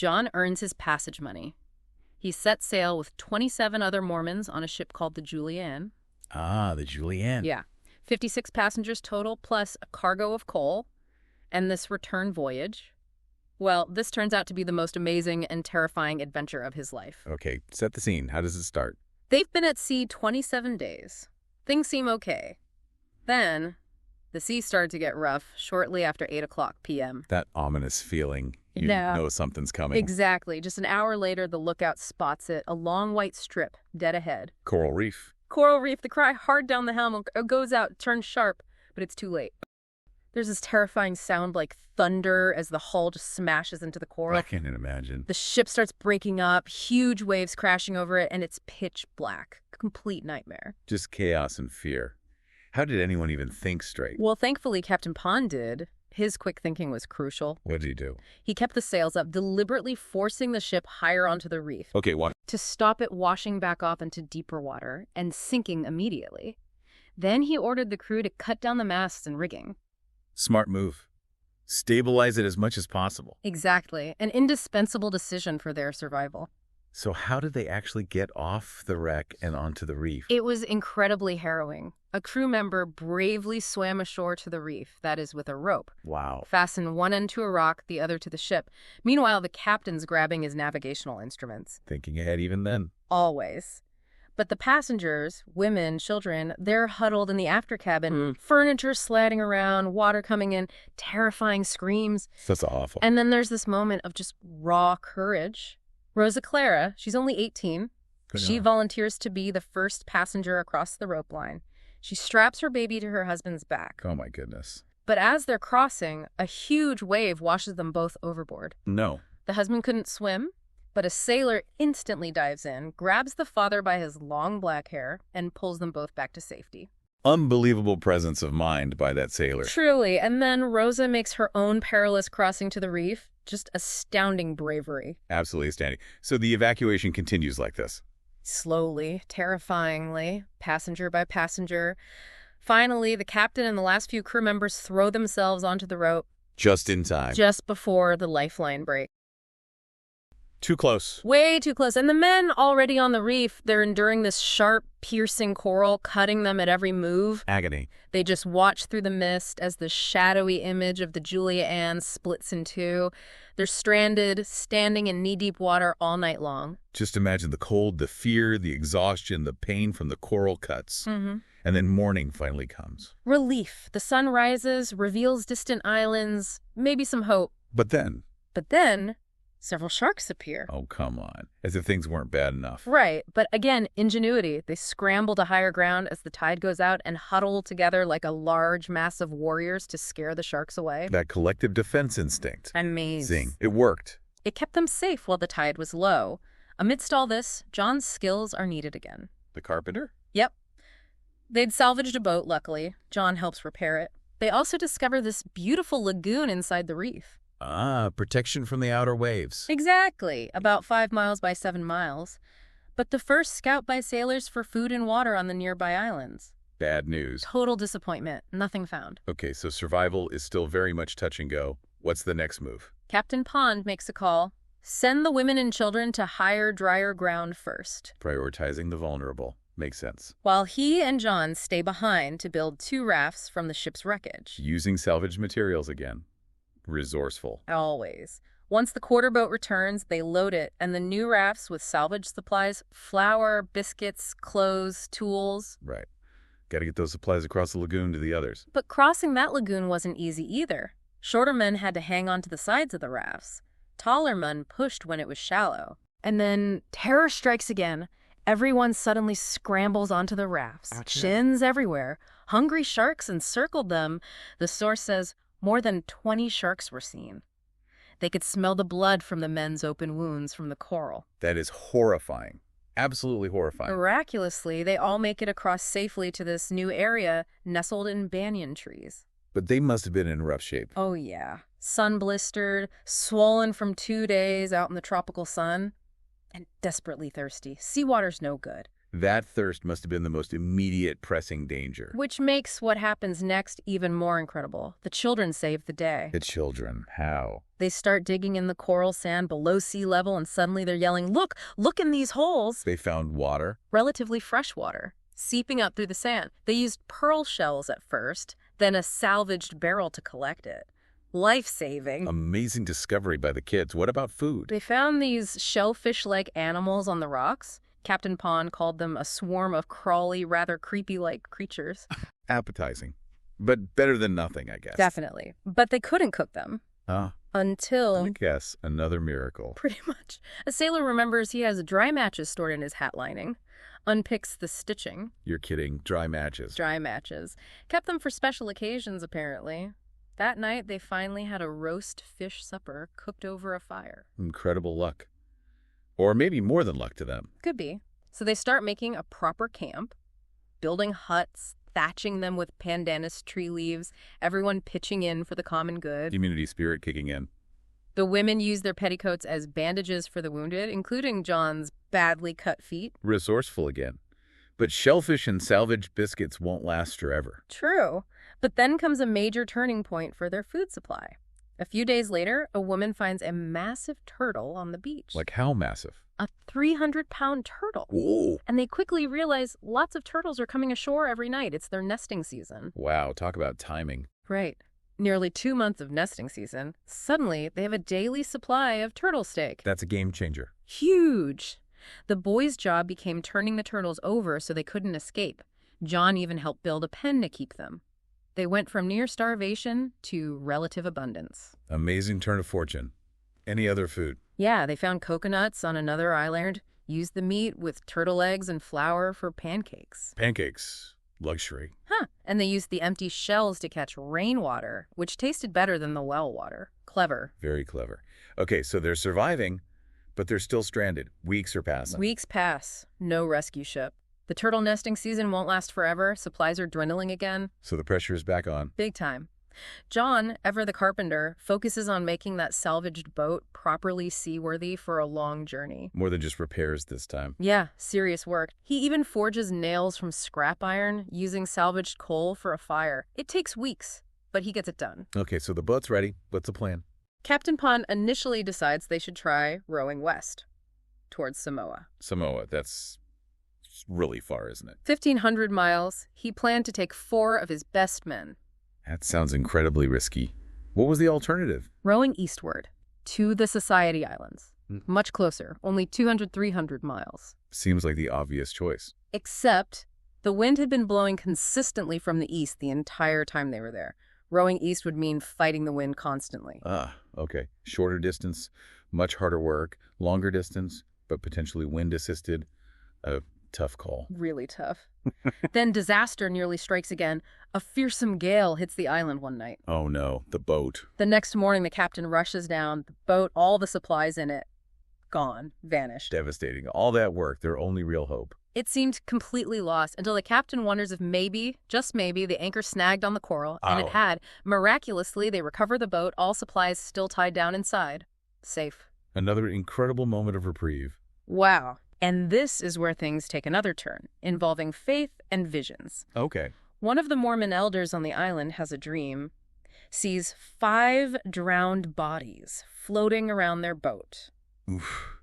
John earns his passage money. He sets sail with 27 other Mormons on a ship called the Julianne. Ah, the Julianne. Yeah. 56 passengers total, plus a cargo of coal. And this return voyage, well, this turns out to be the most amazing and terrifying adventure of his life. Okay, set the scene. How does it start? They've been at sea 27 days. Things seem okay. Then, the sea started to get rough shortly after 8 o'clock p.m. That ominous feeling. You Yeah. know something's coming. Exactly. Just an hour later, the lookout spots it, a long white strip, dead ahead. Coral reef. Coral reef, the cry hard down the helm, goes out, turns sharp, but it's too late. There's this terrifying sound like thunder as the hull just smashes into the coral. I can't imagine. The ship starts breaking up, huge waves crashing over it, and it's pitch black. Complete nightmare. Just chaos and fear. How did anyone even think straight? Well, thankfully, Captain Pond did. His quick thinking was crucial. What did he do? He kept the sails up, deliberately forcing the ship higher onto the reef Okay, what? to stop it washing back off into deeper water and sinking immediately. Then he ordered the crew to cut down the masts and rigging. Smart move. Stabilize it as much as possible. Exactly. An indispensable decision for their survival. So how did they actually get off the wreck and onto the reef? It was incredibly harrowing. A crew member bravely swam ashore to the reef, that is with a rope. Wow. Fastened one end to a rock, the other to the ship. Meanwhile, the captain's grabbing his navigational instruments. Thinking ahead even then. Always. But the passengers, women, children, they're huddled in the after cabin, furniture sliding around, water coming in, terrifying screams. That's awful. And then there's this moment of just raw courage. Rosa Clara, she's only 18. She volunteers to be the first passenger across the rope line. She straps her baby to her husband's back. Oh my goodness. But as they're crossing, a huge wave washes them both overboard. No. The husband couldn't swim, but a sailor instantly dives in, grabs the father by his long black hair, and pulls them both back to safety. Unbelievable presence of mind by that sailor. Truly. And then Rosa makes her own perilous crossing to the reef. Just astounding bravery. Absolutely astounding. So the evacuation continues like this. Slowly, terrifyingly, passenger by passenger. Finally, the captain and the last few crew members throw themselves onto the rope. Just in time. Just before the lifeline break. Too close. Way too close. And the men already on the reef, they're enduring this sharp, piercing coral, cutting them at every move. Agony. They just watch through the mist as the shadowy image of the Julia Ann splits in two. They're stranded, standing in knee-deep water all night long. Just imagine the cold, the fear, the exhaustion, the pain from the coral cuts. And then morning finally comes. Relief. The sun rises, reveals distant islands, maybe some hope. But then... Several sharks appear. Oh, come on. As if things weren't bad enough. Right. But again, ingenuity. They scramble to higher ground as the tide goes out and huddle together like a large mass of warriors to scare the sharks away. That collective defense instinct. Amazing. It worked. It kept them safe while the tide was low. Amidst all this, John's skills are needed again. The carpenter? Yep. They'd salvaged a boat, luckily. John helps repair it. They also discover this beautiful lagoon inside the reef. Ah, protection from the outer waves. Exactly. About 5 miles by 7 miles. But the first scout by sailors for food and water on the nearby islands. Bad news. Total disappointment. Nothing found. Okay, so survival is still very much touch and go. What's the next move? Captain Pond makes a call. Send the women and children to higher, drier ground first. Prioritizing the vulnerable. Makes sense. While he and John stay behind to build 2 rafts from the ship's wreckage. Using salvaged materials again. Resourceful. Always. Once the quarter boat returns, they load it, and the new rafts with salvaged supplies, flour, biscuits, clothes, tools. Right. Got to get those supplies across the lagoon to the others. But crossing that lagoon wasn't easy either. Shorter men had to hang on to the sides of the rafts. Taller men pushed when it was shallow. And then terror strikes again. Everyone suddenly scrambles onto the rafts. Ouch. Shins everywhere. Hungry sharks encircled them. The source says more than 20 sharks were seen. They could smell the blood from the men's open wounds from the coral. That is horrifying. Absolutely horrifying. Miraculously, they all make it across safely to this new area nestled in banyan trees. But they must have been in rough shape. Oh, yeah. Sun-blistered, swollen from 2 days out in the tropical sun, and desperately thirsty. Seawater's no good. That thirst must have been the most immediate pressing danger. Which makes what happens next even more incredible. The children save the day. The children, how? They start digging in the coral sand below sea level, and suddenly they're yelling, "Look! Look in these holes!" They found water? Relatively fresh water, seeping up through the sand. They used pearl shells at first, then a salvaged barrel to collect it. Life-saving. Amazing discovery by the kids. What about food? They found these shellfish-like animals on the rocks. Captain Pond called them a swarm of crawly, rather creepy-like creatures. Appetizing. But better than nothing, I guess. Definitely. But they couldn't cook them. Until... I guess another miracle. Pretty much. A sailor remembers he has dry matches stored in his hat lining. Unpicks the stitching. You're kidding. Dry matches. Dry matches. Kept them for special occasions, apparently. That night, they finally had a roast fish supper cooked over a fire. Incredible luck. Or maybe more than luck to them. Could be. So they start making a proper camp, building huts, thatching them with pandanus tree leaves, everyone pitching in for the common good. Community spirit kicking in. The women use their petticoats as bandages for the wounded, including John's badly cut feet. Resourceful again. But shellfish and salvaged biscuits won't last forever. True. But then comes a major turning point for their food supply. A few days later, a woman finds a massive turtle on the beach. Like how massive? A 300-pound turtle. Whoa. And they quickly realize lots of turtles are coming ashore every night. It's their nesting season. Wow, talk about timing. Right. Nearly 2 months of nesting season. Suddenly, they have a daily supply of turtle steak. That's a game changer. Huge. The boys' job became turning the turtles over so they couldn't escape. John even helped build a pen to keep them. They went from near starvation to relative abundance. Amazing turn of fortune. Any other food? Yeah, they found coconuts on another island, used the meat with turtle eggs and flour for pancakes. Pancakes. Luxury. And they used the empty shells to catch rainwater, which tasted better than the well water. Clever. Very clever. Okay, so they're surviving, but they're still stranded. Weeks are passing. Weeks pass. No rescue ship. The turtle nesting season won't last forever. Supplies are dwindling again. So the pressure is back on. Big time. John, ever the carpenter, focuses on making that salvaged boat properly seaworthy for a long journey. More than just repairs this time. Yeah, serious work. He even forges nails from scrap iron, using salvaged coal for a fire. It takes weeks, but he gets it done. Okay, so the boat's ready. What's the plan? Captain Pond initially decides they should try rowing west, towards Samoa. Samoa, that's really far, isn't it? 1,500 miles. He planned to take 4 of his best men. That sounds incredibly risky. What was the alternative? Rowing eastward, to the Society Islands. Much closer, only 200, 300 miles. Seems like the obvious choice. Except the wind had been blowing consistently from the east the entire time they were there. Rowing east would mean fighting the wind constantly. Okay. Shorter distance, much harder work. Longer distance, but potentially wind-assisted. A tough call. Really tough. Then disaster nearly strikes again. A fearsome gale hits the island one night. Oh no, the boat. The next morning, the captain rushes down. The boat, all the supplies in it, gone, vanished. Devastating. All that work, their only real hope. It seemed completely lost until the captain wonders if maybe, just maybe, the anchor snagged on the coral, and it had. Miraculously, they recover the boat, all supplies still tied down inside. Safe. Another incredible moment of reprieve. Wow. And this is where things take another turn, involving faith and visions. Okay. One of the Mormon elders on the island has a dream, sees 5 drowned bodies floating around their boat. Oof.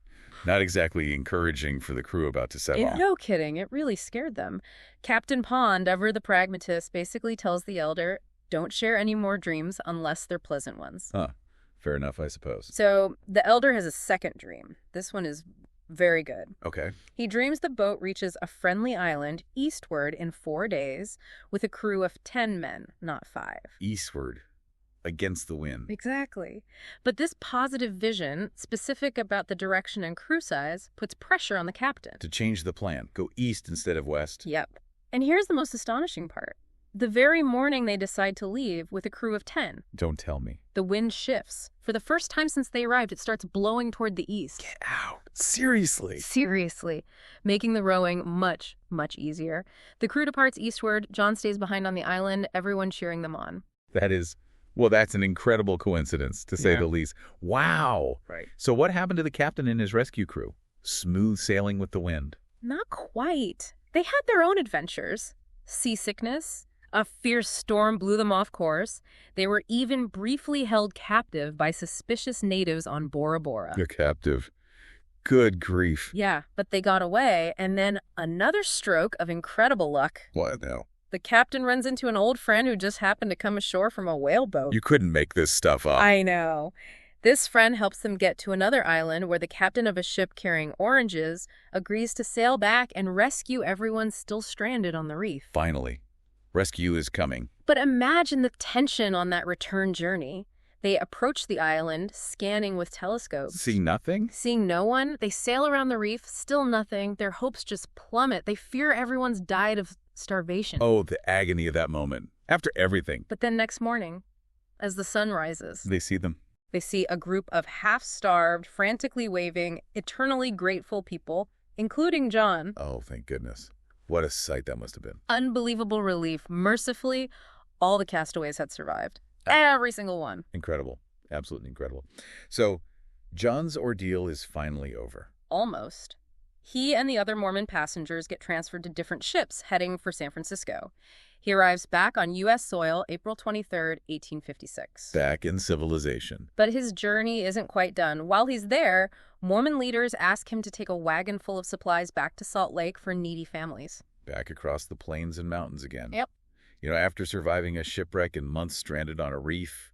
Not exactly encouraging for the crew about to set off. No kidding, it really scared them. Captain Pond, ever the pragmatist, basically tells the elder, don't share any more dreams unless they're pleasant ones. Fair enough, I suppose. So the elder has a second dream. This one is very good. Okay. He dreams the boat reaches a friendly island eastward in 4 days with a crew of 10 men, not 5. Eastward. Against the wind. Exactly. But this positive vision, specific about the direction and crew size, puts pressure on the captain. To change the plan. Go east instead of west. Yep. And here's the most astonishing part. The very morning they decide to leave with a crew of 10. Don't tell me. The wind shifts. For the first time since they arrived, it starts blowing toward the east. Get out. Seriously. Seriously. Making the rowing much, much easier. The crew departs eastward. John stays behind on the island, everyone cheering them on. That's an incredible coincidence, to say the least. Wow. Right. So what happened to the captain and his rescue crew? Smooth sailing with the wind. Not quite. They had their own adventures. Seasickness, a fierce storm blew them off course. They were even briefly held captive by suspicious natives on Bora Bora. You're captive. Good grief. Yeah, but they got away, and then another stroke of incredible luck. What now? The captain runs into an old friend who just happened to come ashore from a whaleboat. You couldn't make this stuff up. I know. This friend helps them get to another island where the captain of a ship carrying oranges agrees to sail back and rescue everyone still stranded on the reef. Finally. Rescue is coming. But imagine the tension on that return journey. They approach the island, scanning with telescopes. See nothing? Seeing no one, they sail around the reef, still nothing. Their hopes just plummet. They fear everyone's died of starvation. Oh, the agony of that moment. After everything. But then next morning, as the sun rises, They see them. they see a group of half-starved, frantically waving, eternally grateful people, including John. Oh, thank goodness. What a sight that must have been. Unbelievable relief. Mercifully, all the castaways had survived. Every single one. Incredible. Absolutely incredible. So, John's ordeal is finally over. Almost. He and the other Mormon passengers get transferred to different ships heading for San Francisco. He arrives back on U.S. soil April 23rd, 1856. Back in civilization. But his journey isn't quite done. While he's there, Mormon leaders ask him to take a wagon full of supplies back to Salt Lake for needy families. Back across the plains and mountains again. Yep. You know, after surviving a shipwreck and months stranded on a reef,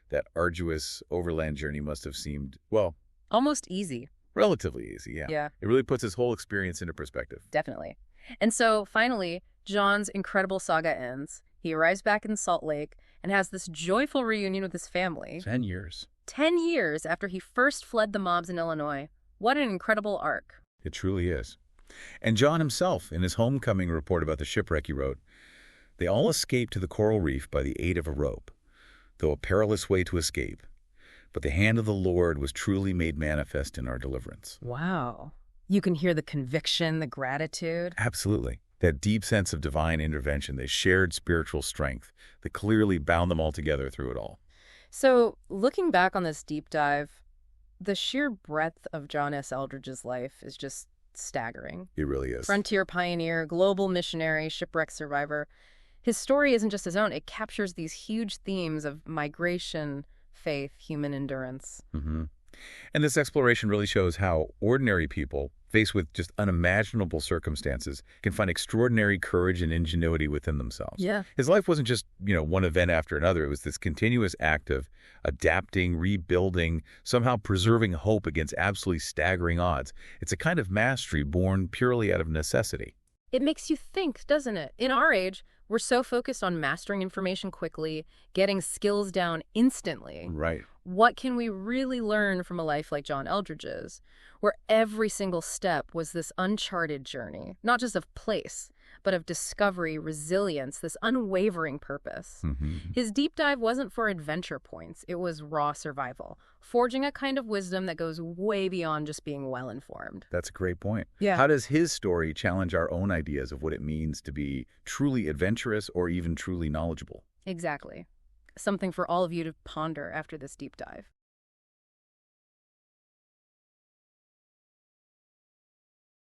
that arduous overland journey must have seemed, well, Almost easy. relatively easy, yeah. Yeah, It really puts his whole experience into perspective. definitely. And so, finally, John's incredible saga ends. He arrives back in Salt Lake and has this joyful reunion with his family. 10 years. 10 years after he first fled the mobs in Illinois. What an incredible arc. It truly is. And John himself, in his homecoming report about the shipwreck, he wrote, "They all escaped to the coral reef by the aid of a rope, though a perilous way to escape. But the hand of the Lord was truly made manifest in our deliverance." Wow. You can hear the conviction, the gratitude. Absolutely. That deep sense of divine intervention, they shared spiritual strength that clearly bound them all together through it all. So, looking back on this deep dive, the sheer breadth of John S. Eldredge's life is just staggering. It really is. Frontier pioneer, global missionary, shipwreck survivor. His story isn't just his own. It captures these huge themes of migration, faith, human endurance. Mm-hmm. And this exploration really shows how ordinary people, faced with just unimaginable circumstances, can find extraordinary courage and ingenuity within themselves. Yeah. His life wasn't just, one event after another. It was this continuous act of adapting, rebuilding, somehow preserving hope against absolutely staggering odds. It's a kind of mastery born purely out of necessity. It makes you think, doesn't it? In our age, we're so focused on mastering information quickly, getting skills down instantly. Right. What can we really learn from a life like John Eldredge's, where every single step was this uncharted journey, not just of place, but of discovery, resilience, this unwavering purpose? Mm-hmm. His deep dive wasn't for adventure points. It was raw survival, forging a kind of wisdom that goes way beyond just being well-informed. That's a great point. Yeah. How does his story challenge our own ideas of what it means to be truly adventurous or even truly knowledgeable? Exactly. Something for all of you to ponder after this deep dive.